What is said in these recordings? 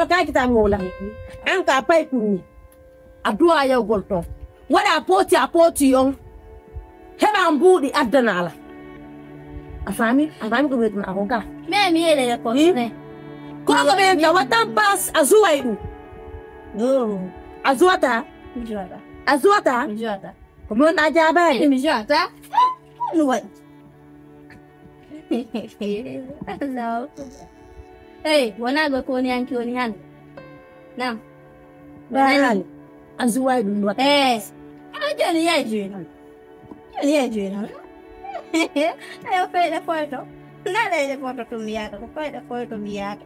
ko ka kita mola an ka pay kunni adua ya golto wada poti on heba mbudi adana la afami ko bet ma ko ka me mi ele ko ne ko be ka watan pass azuwaidu azuata como na jaba mi jota no no hey wana go ko ni anki oni han na bahan azuwaidu no ajani ya jina ayo fe la foto nada de foto tumiaka ko fe la foto miaka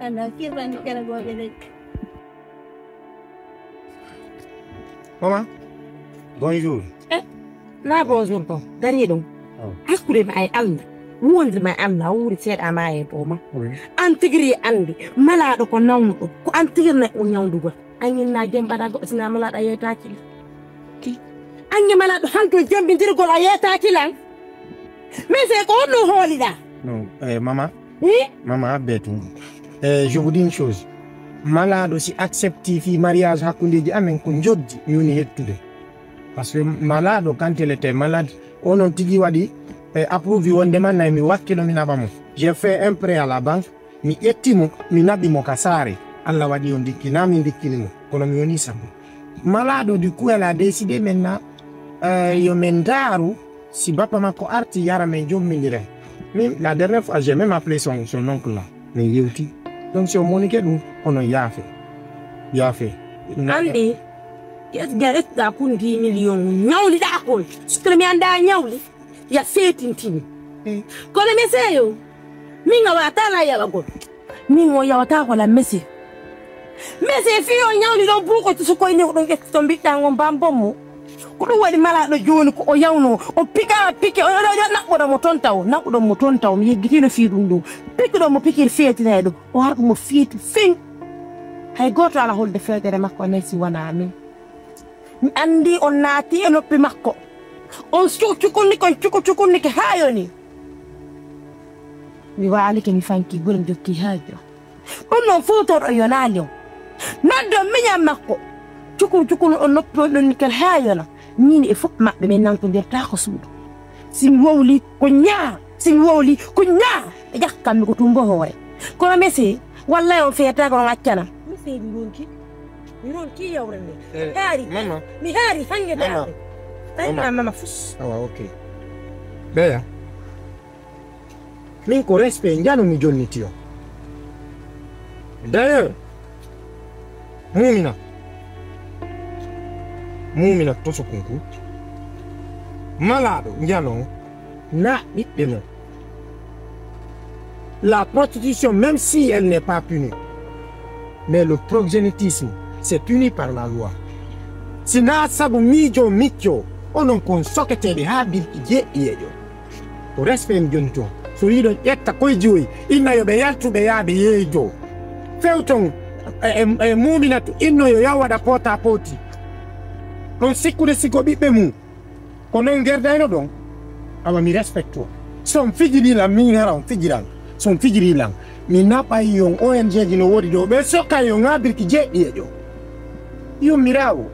ana kirba ni kala go de Maman, bonjour. Na bonjour ko dari dum akure ma ay Allah wonde ma Allah wuri seed amaye boma antigri andi malado ko nawno ko antigirna ko nyawdugo anyin na jembada go sina malado ayeta ki anyi malado hanto jembindirgol ayeta kilan mais c'est ko no holida Non, maman. Maman, bête. Je vous dis une chose. Malade aussi accepte fi mariage hakundeji amen ko joddi yoni hettude parce que malade quand elle était malade on on tigi wadi approuve wonde man mi wakkilo mi nabamo j'ai fait un prêt à la banque mi ettimo mi nabi mo kasare Allah wadi on dikki na mi dikkini mo kono mi woni sabu malade du coup elle a décidé maintenant yo mendaru si papa mako arti yara men jommindire mais la dernière fois j'ai même appelé son oncle là mais yewti donc si on monique nous on a yafe andi yes garet da kun 10 million nyawli da ko sukre mi anda nyawli ya setintini ko le meseyo minga wata la ya bago mingo ya wata ko la mesi fiyo nyawli don buko to ko ni don get to bi dango bambomo ko do wadi mala do joni ko o yawno o pike o nakko mo tontaw mi yegitino fi dum do pike do mo pikir feetina do o har mo fiitu fin hay goto ala holde feetere makko nesi wana min mi andi on naati e noppi makko on cukunni ke hayoni mi waalike mi fanki gurum jokki haajo on non foto do yonali naddo miñam makko cukun on noppi don kel hayona ñini e fop mabbe men nan ko der ta ko suudu sim wowli ko nyaa e jakkam ko tumbo hoore ko mesi wallahi on feeta ko ngaccana mesi mi ronki yawrande haari mama mi haari hange da mama fus ok beya min ko respect njano mi jonnitio d'ailleurs mumina to so kunku malado njano na bitbemo la prostitution même si elle n'est pas punie mais le proxénétisme c'est puni par la loi sina sabu mijo mikyo onon kon sokete ha bilki je yejo ko respect jonto so yido yetta koy joyi inna yo be yaltube yaabe yejo fewton muminatu inno yo yawada pota poti non sikude siko bibbe mu kono ngerdayno don awa mi respecto son fijiri la mi ngara fijiran son fijiri lang mi napa yon ONG no wodi do be soka yo ngabirki je yejo yo mirawo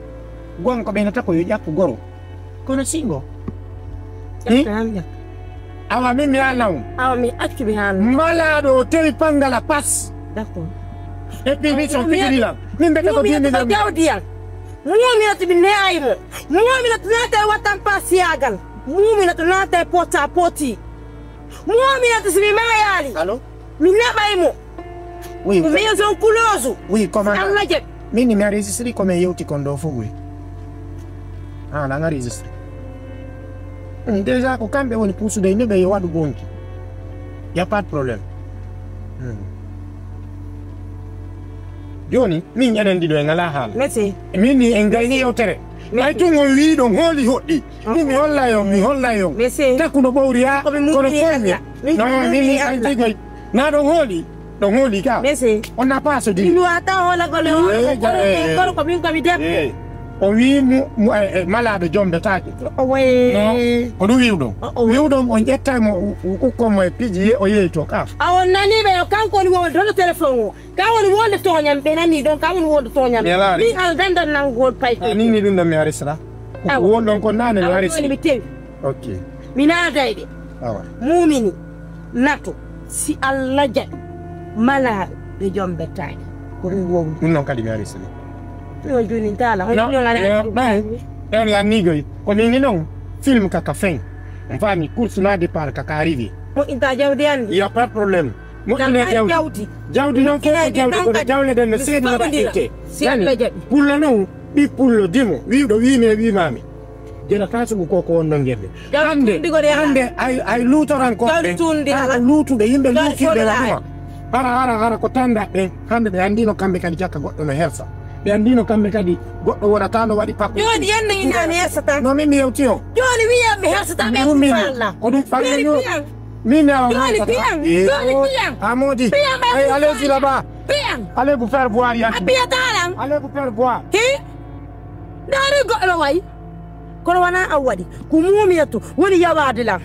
gonko be nata ko yo jakko goro kono singo awa mi miranaw awa mi acci bi han malado teli pangala pass d'accord et puis mi son fijiri lang min be ko bien de jawdiyan muminatu bi neaymo muminatu nata watan pasiagal muminatu nata pota poti muminatu sibi mayali allô mi nabaymo oui mi son kulozu oui comment Allah je mini mi enregistré comme yeuti kondo fo oui ah la enregistré déjà ko kambe woni pousu de ne be wadu gonki y a pas de problème Joni min nyaden dido ngala hal merci mini engayni yotere may tungo wi do holi hoddi mi holla yo merci takuno bawriya kono fanya non mini antigoy na do holi ka merci on n'a pas à se dire nous attend la gole ko min ko mi deb o wi malade jombe taaki Oye. o ɗum wiwɗom o ƴettamo ukkomo e piiji o yeeyi to ka awon nani ɓe kanko woni wonde hoto téléphone o ka woni wonde toñam ɓe nani ɗon ka woni wonde toñam min ala dandan nangol pay nini ɗum ɗon mi arisra wonɗon ko nane mi arisra mi tewi ok mi naadayɓe awa mumini nato si Allah jaɓi malade ɓe joom bettaaki ko ɗum wowi ɗum noon kadi mi arisri no joni tala ɗen yannigoy ko nini noon film kaka fin on faami course na départ kaka arrivé moƴƴinta jawdi andi il y a pas de problème moƴƴine jawdi noon fof ko jawdi kono jawleɗen no seedinoɗa itte pullo noon ɓi pullo dimo wiwɗo wimi e wimami jena kasugu koko wonɗon guerde hande ay luutorankoɓe luutuɓe yimɓe luukiɓe waɗuma hara ko tanda ɓen hande ɓe andino kamɓe kadi jakka goɗɗo no hersa ɓe andino kamɓe kadi goɗɗo woɗata no waɗi pakko joni yande inani hersata no min mi yewti o joni wiyamɓe hersata ɓe falla ko ɗum falle min amodi allez-y là-bas allez vous faire boire allez vous faire boire ɗari goɗɗo wayi kono wona an waɗi ko mumiyatto woni yawade lam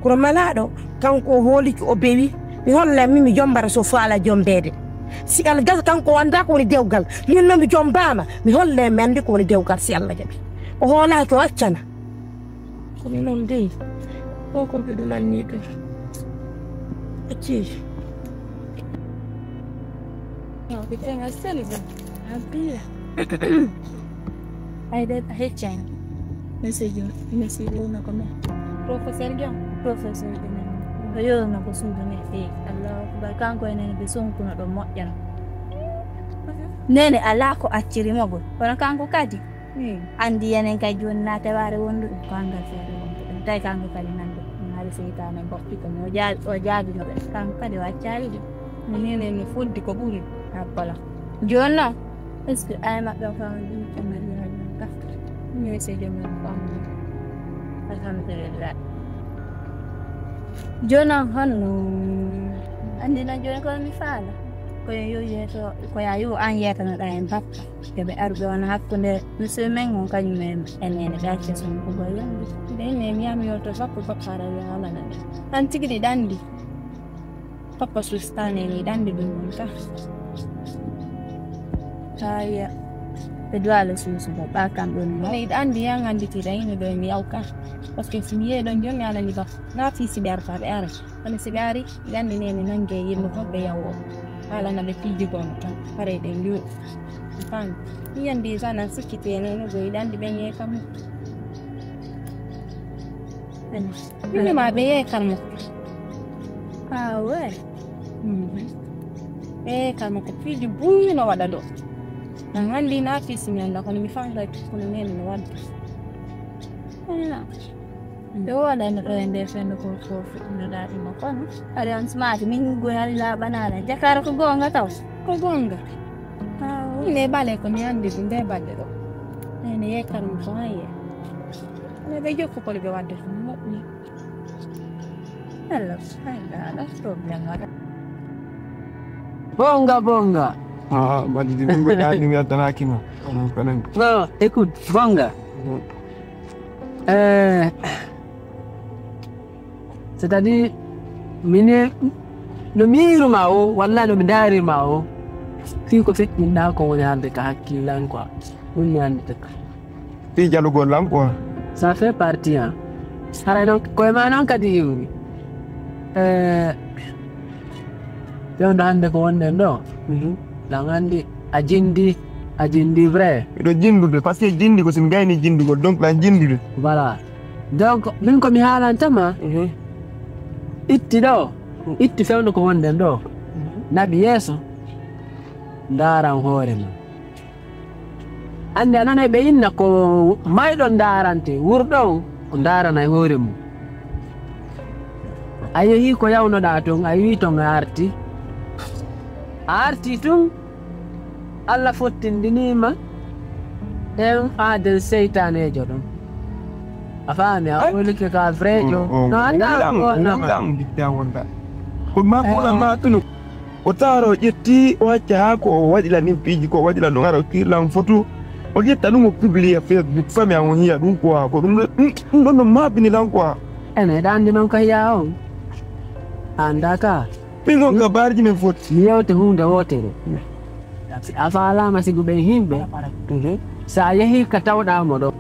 kono malaɗo kanko hooliki o bewi mi hollanmi mi jombata so faala jombede si Allah gasa kanko anda ko woni dewgal min noon mi jombama mi holle mi andi ko woni dewgal si Allah jaɓi o hoolaki o accana kono noon dey o ko ɓe ɗum anni ɗum acci Bitenga selva. Abia. Aida hechan. Message na kome. Professor John. Yo na kusundu ne Allah barkan ko ene be son kuno do mojjan. Nene ala ko acciri mago. Kono kanko kadi. Andi yenen kay jonna taware wondu kanga fere wondu. Tay kanko kadi nande. Nare seytane bokki ko o jaadi no be kanko kadi waccari. Nene ni fuddi ko buri. Apala. Jonna. Est-ce que ay ma do fa ndi ko mari ha ka. Ni se de men ko. Alhamdulillah. Jonna hanu. Andi na jonna ko mi fala. Ko yo yeto ko ya yo an yeta na da en bakka. Ke be arbe on hakkunde monsieur mengon kanyum enene dacce son ko goyande. Dene mi am yo to bakko bakkara yo ala na. Tan tigidi dandi. Papa sustane ni dandi dum ta. Saya pedwala susu ba kan don ni andi yang andi tirai ni do mi auka. Parce que si mi e don joni ala ni ba. Na fi si ber fa be ara. Ani sigari dandi ne nange yimmo ko be yawo. Ala na be fiji gon tan pare de ndu. Fan ni andi sana sikite ne no go dandi be nye kam. Ni ma be ye kam. Ah ouais. Kalma ko fiji buyi no wada do. Nangandi na fisi mi anda kono mi fanga kono nene no wada. Ena. Do wada no ende fendo ko no dadi mo kono. Ari an smart min go hali la banana. Jakara ko gonga taw. Ko gonga. Ah, ne bale ko mi andi binde bale do. Nene ye kalma ko aye. Ne be jokko ko be wada mo ni. Hello, ada problem ada. Bonga. badi di mungu ya ni ya tanakima non écoute bonga c'est-à-dire mine no miru mao walla no midari mao fi ko fit min da ko woni hande ka hakkilan quoi woni hande ti jalu golam quoi ça fait partie hein sara donc ko ma non kadi yuri yon hande ko wonde do langandi ajindi vrai do jindude parce que jindi ko sim gayni jindugo donc la jindude voilà donc min ko mi halantama itti do itti fewno ko wonde do nabi yeso daran hoore ma ande anana be inna ko maydon darante wurdon ko darana e hoore mu ayi ko yawno da ton ayi ton arti tun Allah fottindinima en fadel seytanejo ɗum a faami a wolike ka vrejo no anda ko ma tunu o taro ƴetti o wacca ha ko o waɗila nin piiji ko waɗila ɗo gara kirlan fotu Oye tanungo publier Facebook fami awon hiya dun kwa ko no mabini lan kwa ene dan non ka yawo andaka pingo gabarji me fot yote hunda wote afala masigu ben himbe sa yehi katawda modo